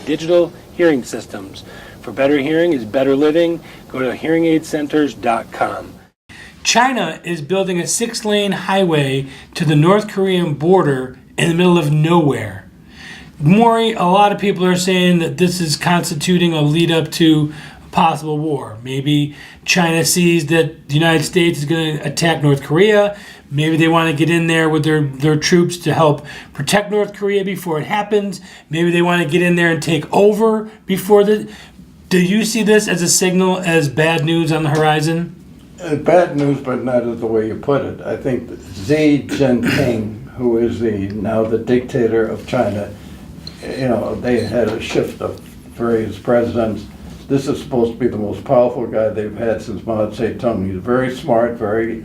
digital hearing systems. For better hearing is better living. Go to hearingaidscenters.com. China is building a 6-lane highway to the North Korean border in the middle of nowhere. Maury, a lot of people are saying that this is constituting a lead up to a possible war. Maybe China sees that the United States is going to attack North Korea. Maybe they want to get in there with their troops to help protect North Korea before it happens. Maybe they want to get in there and take over before the... Do you see this as a signal as bad news on the horizon? Bad news, but not as the way you put it. I think that Xi Jinping, who is now the dictator of China, they had a shift of various presidents. This is supposed to be the most powerful guy they've had since Mao Zedong. He's very smart, very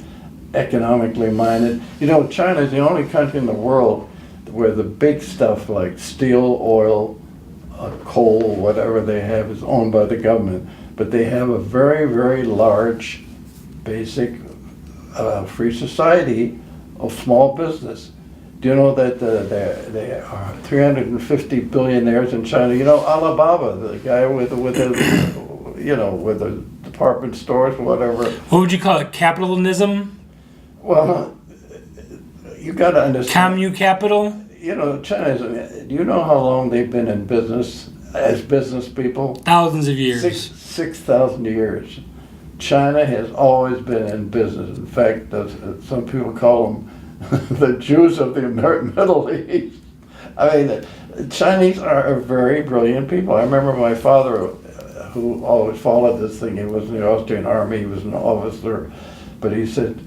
economically minded. China is the only country in the world where the big stuff like steel, oil, coal, whatever they have is owned by the government. But they have a very, very large, basic free society of small business. Do you know that there are 350 billionaires in China? Alibaba, the guy with the department stores, whatever. What would you call it? Capitalism? Well, you got to understand. Commu capital? China do you know how long they've been in business as business people? Thousands of years. 6,000 years. China has always been in business. In fact, some people call them the Jews of the Middle East. I mean, the Chinese are very brilliant people. I remember my father, who always followed this thing. He was in the Austrian army. He was an officer, but he said,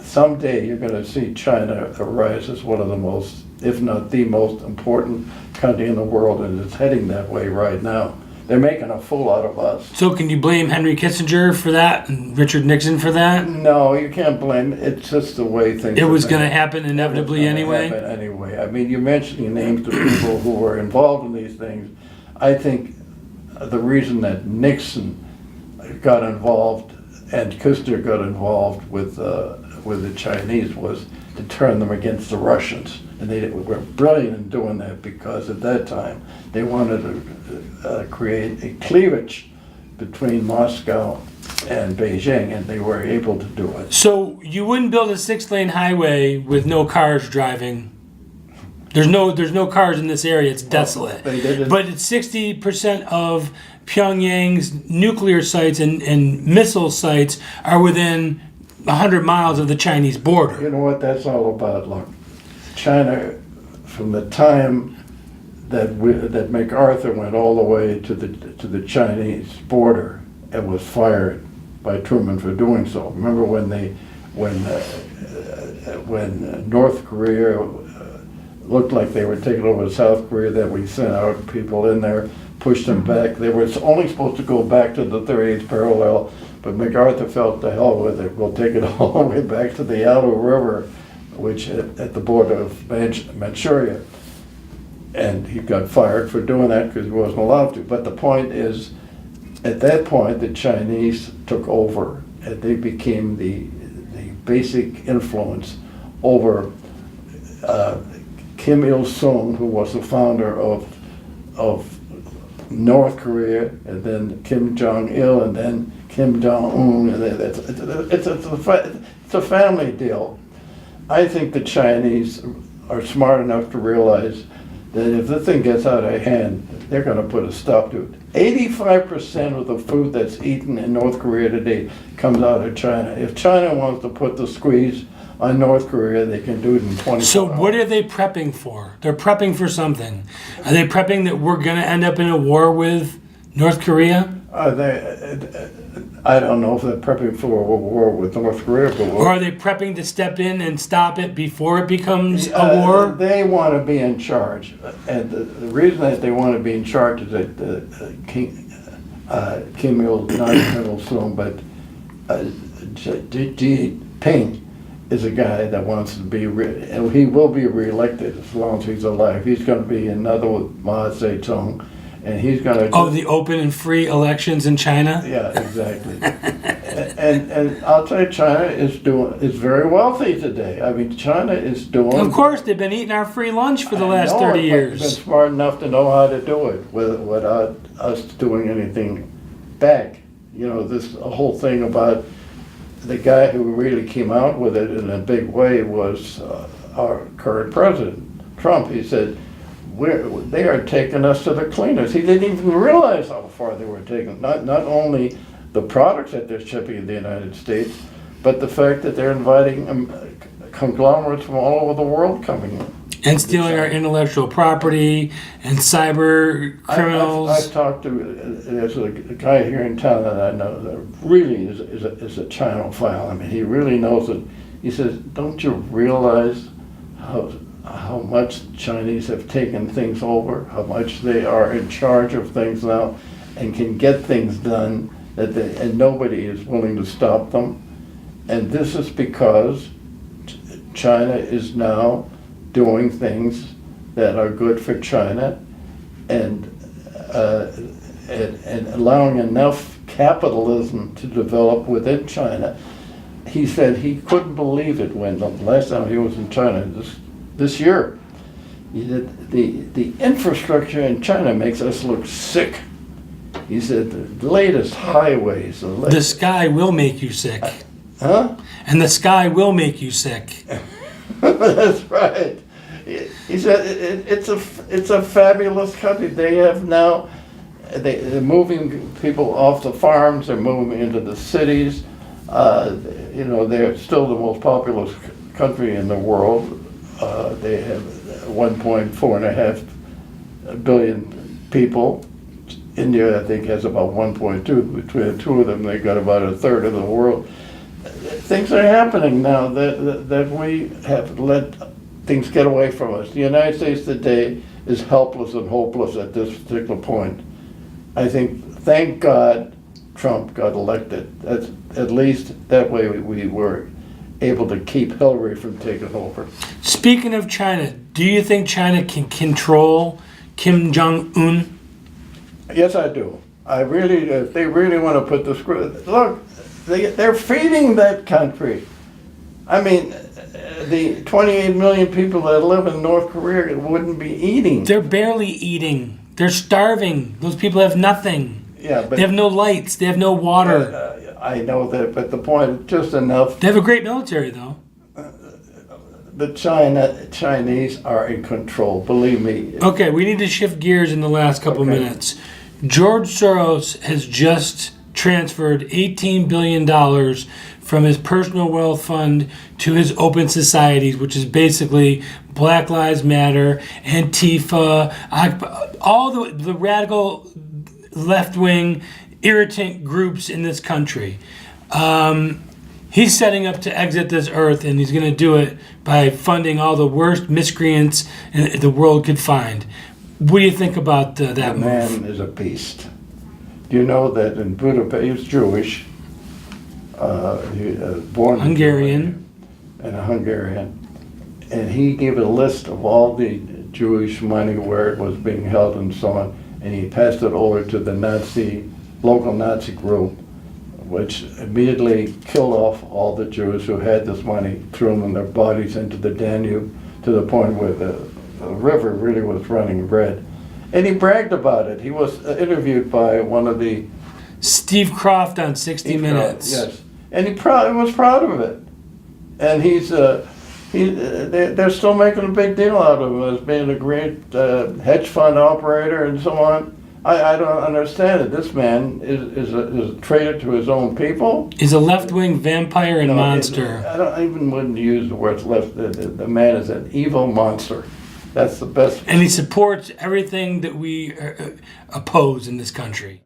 someday you're going to see China arise as one of the most, if not the most important country in the world, and it's heading that way right now. They're making a fool out of us. So can you blame Henry Kissinger for that and Richard Nixon for that? No, you can't blame it. It's just the way things It was going to happen inevitably anyway? Anyway. I mean, you're mentioning names of people who were involved in these things. I think the reason that Nixon got involved and Kissinger got involved with the Chinese was to turn them against the Russians. And they were brilliant in doing that because at that time they wanted to create a cleavage between Moscow and Beijing, and they were able to do it. So you wouldn't build a 6-lane highway with no cars driving? There's no cars in this area. It's desolate. But it's 60% of Pyongyang's nuclear sites and missile sites are within 100 miles of the Chinese border. You know what that's all about? Look, China, from the time that MacArthur went all the way to the Chinese border and was fired by Truman for doing so. Remember when North Korea looked like they were taking over South Korea, that we sent out people in there, pushed them back. They were only supposed to go back to the 38th parallel, but MacArthur felt the hell with it. We'll take it all the way back to the Yalu River, which at the border of Manchuria. And he got fired for doing that because he wasn't allowed to. But the point is, at that point, the Chinese took over, and they became the basic influence over Kim Il-sung, who was the founder of North Korea, and then Kim Jong-il, and then Kim Jong-un. It's a family deal. I think the Chinese are smart enough to realize that if the thing gets out of hand, they're going to put a stop to it. 85% of the food that's eaten in North Korea today comes out of China. If China wants to put the squeeze on North Korea, they can do it in 24 So hours. what are they prepping for? They're prepping for something. Are they prepping that we're going to end up in a war with North Korea? I don't know if they're prepping for a war with North Korea. But or are they prepping to step in and stop it before it becomes a war? They want to be in charge. And the reason that they want to be in charge is that Kim Il-sung, but Xi Jinping is a guy that wants to be, and he will be reelected as long as he's alive. He's going to be another Mao Zedong, and he's going to. Oh, the open and free elections in China? Yeah, exactly. and I'll tell you, China is very wealthy today. I mean, China is doing. Of course, they've been eating our free lunch for the last 30 They've years. been smart enough to know how to do it without us doing anything back. You know, this whole thing about the guy who really came out with it in a big way was our current president, Trump. He said, they are taking us to the cleaners. He didn't even realize how far they were taking. Not only the products that they're shipping in the United States, but the fact that they're inviting conglomerates from all over the world coming in. And stealing our intellectual property and cyber criminals. I've talked to, there's a guy here in town that I know that really is a Chinophile. I mean, he really knows it. He says, don't you realize how much Chinese have taken things over, how much they are in charge of things now and can get things done and nobody is willing to stop them. And this is because China is now doing things that are good for China and allowing enough capitalism to develop within China. He said he couldn't believe it when the last time he was in China this year. He said the infrastructure in China makes us look sick. He said the latest highways. The sky will make you sick. Huh? And the sky will make you sick. That's right. He said it's a fabulous country. They have now. They're moving people off the farms. They're moving into the cities. You know, they're still the most populous country in the world. They have 1.4 billion people. India, I think, has about 1.2. Between the two of them, they got about a third of the world. Things are happening now that we have let things get away from us. The United States today is helpless and hopeless at this particular point. I think, thank God, Trump got elected. That's, at least that way we were able to keep Hillary from taking over. Speaking of China, do you think China can control Kim Jong-un? Yes, I do. I really, if they really want to put the screw, look, they're feeding that country. I mean, the 28 million people that live in North Korea wouldn't be eating. They're barely eating. They're starving. Those people have nothing. Yeah, but they have no lights. They have no water. I know that, but the point is just enough. They have a great military, though. The Chinese are in control, believe me. Okay, we need to shift gears in the last couple minutes. George Soros has just transferred $18 billion from his personal wealth fund to his open societies, which is basically Black Lives Matter, Antifa, all the radical left-wing irritant groups in this country. He's setting up to exit this earth, and he's going to do it by funding all the worst miscreants the world could find. What do you think about that move? The man is a beast. Do you know that in Budapest, he was Jewish, born Hungarian, and a Hungarian, and he gave a list of all the Jewish money where it was being held and so on, and he passed it over to the local Nazi group, which immediately killed off all the Jews who had this money, threw them in their bodies into the Danube to the point where the river really was running red. And he bragged about it. He was interviewed by one of the... Steve Croft on 60 Minutes. Yes. And he was proud of it. And they're still making a big deal out of him as being a great hedge fund operator and so on. I don't understand it. This man is a traitor to his own people. He's a left-wing vampire and monster. I don't even wouldn't use the words left. The man is an evil monster. That's the best. And he supports everything that we oppose in this country.